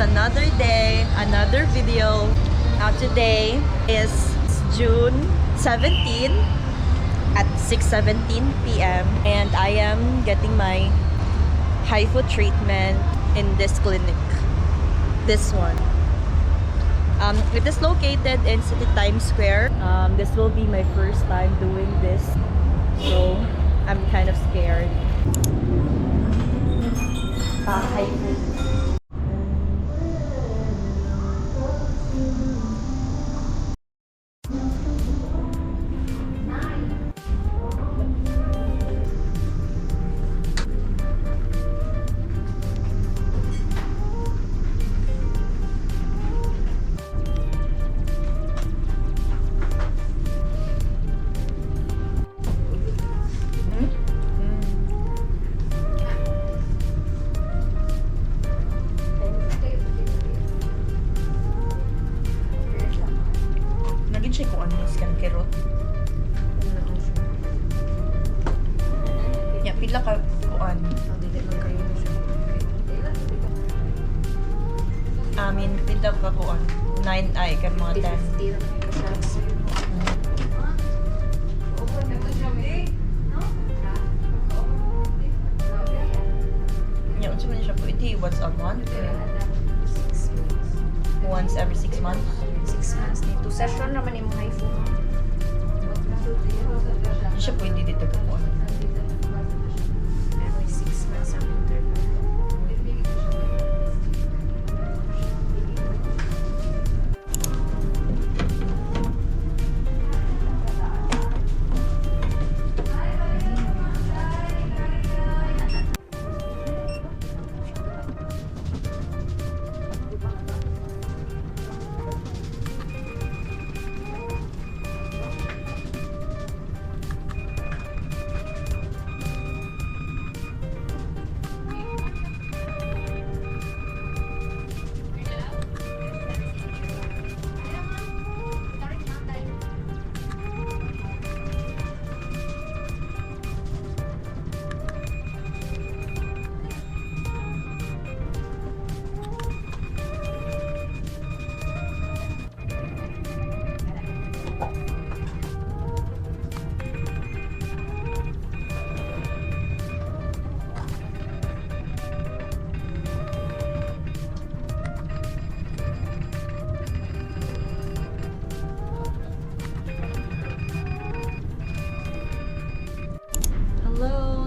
another day, another video. Now today is June 17 at 6:17 p.m. and I am getting my HIFU treatment in this clinic. This one. It is located in City Times Square. This will be my first time doing this, so I'm kind of scared. HIFU. Check ko ano is kan kerot. Ya pila ka kuan. Dili lang kayo siya. Amin pila ka kuan. 9 ay kan mga 10. Ya unsa man siya po iti once a month? Once every 6 months. 6 months dito. Session naman yung HIFU. Hindi siya pwede dito kapuan. Every 6 months ang interval.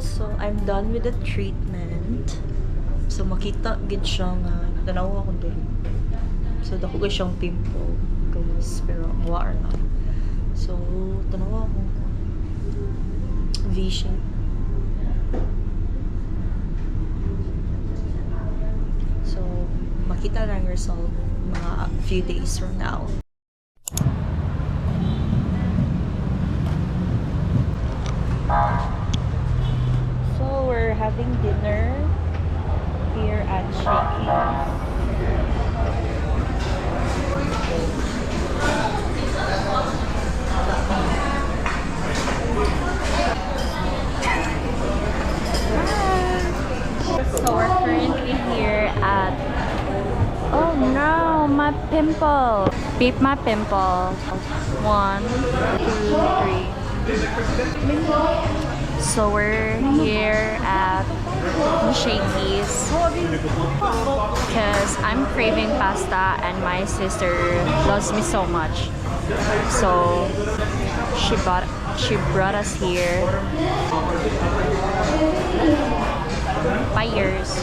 So, I'm done with the treatment. So, makita gid siya nga tanaw ako doon. So, dako gid siyang pimple. Gawas, pero war na. So, tanaw ako. V-shape. So, makita na ang result mga few days from now. We're having dinner here at Shakey's. So we're currently here at... Oh no, my pimple! Beep my pimple. 1, 2, 3. So we're here at Shakey's because I'm craving pasta and my sister loves me so much. So she brought us here. Buyers.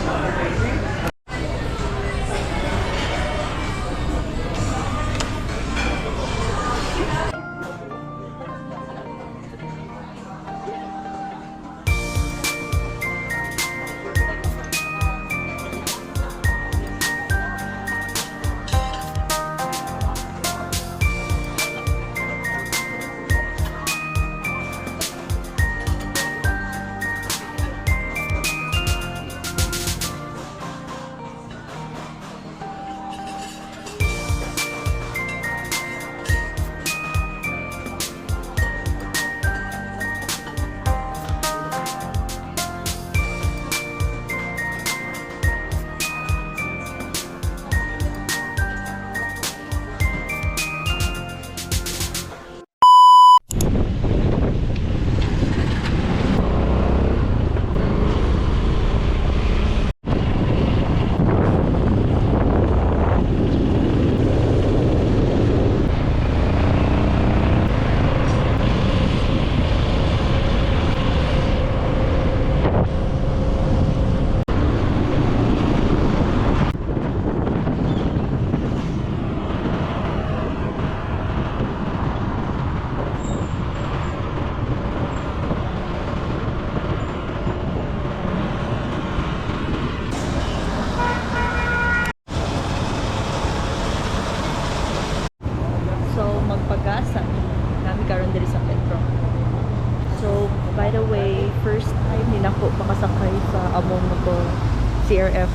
TRF.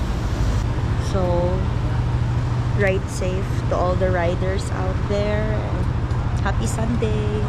So, ride safe to all the riders out there. Happy Sunday!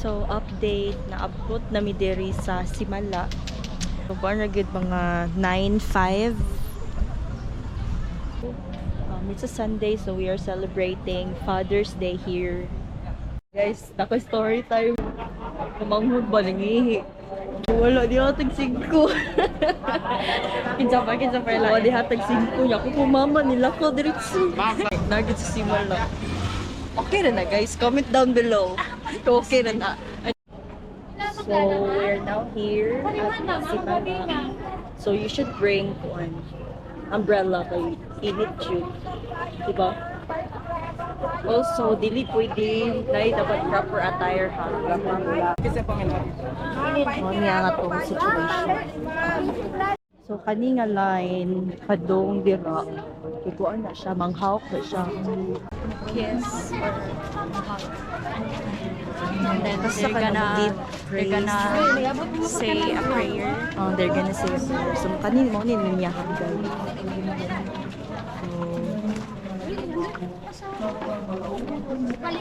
So update na abot na mi diri sa Simala. So kuan ra gyud mga 9:05. It's a Sunday, so we are celebrating Father's Day here. Guys, nako story time. Kumanghod ba nangihi? Wala di hatag 5. kinsa pa lang. Wala di hatag 5 niya. Kung mama nila ko diretso. Nagit sa Simala. Okay na guys, comment down below. Okay na. So we're now here at Simala. So you should bring one umbrella kay init yun. Diba? Also, dili pwede dahil dapat proper attire ha. Ano niya nga itong situation. So, kani nga line, padong dira. Ikuan na siya, manghawk na siya. Kiss or manghawk. And then they're gonna say a prayer. Oh, they're gonna say a prayer. So, kani mo ninyahan guys.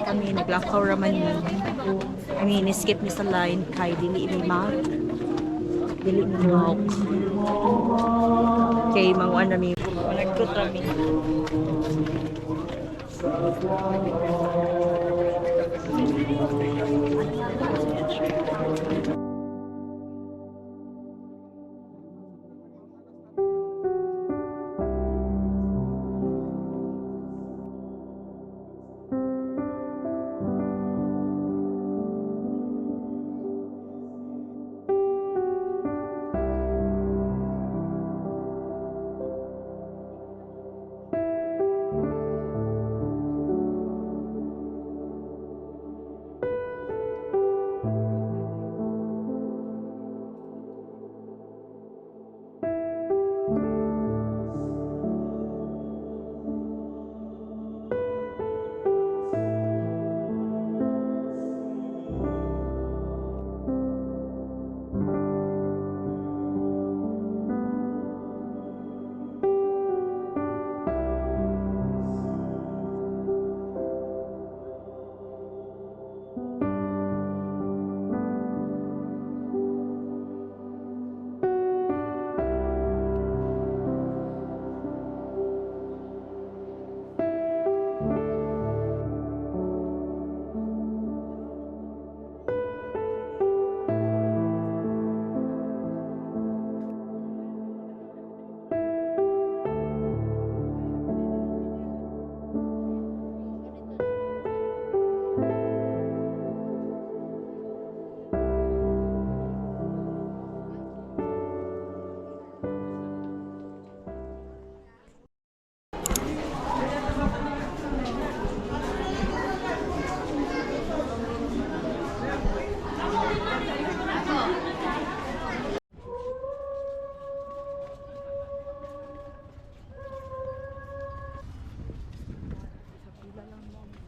Kami naglakaw raman ni. I mean, skip ni sa line kay dili mi mag. Dili mi walk. Okay, mangwan na mi. Nagkut rami.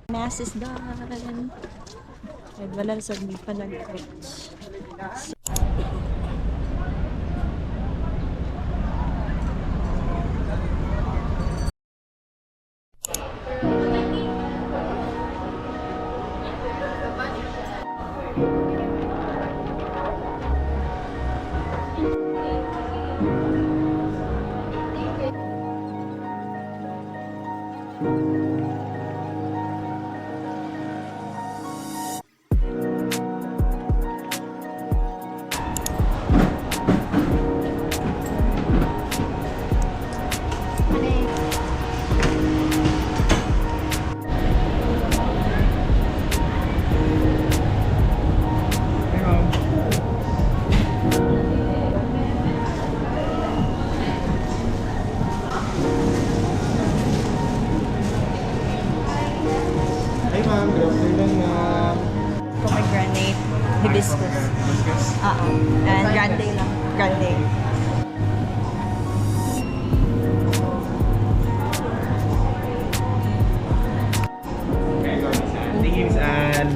Mass is done. Wala na sa pa nag-reach. Pomegranate, hibiscus. And grande lang. Grande. Thank you, Miss Anne.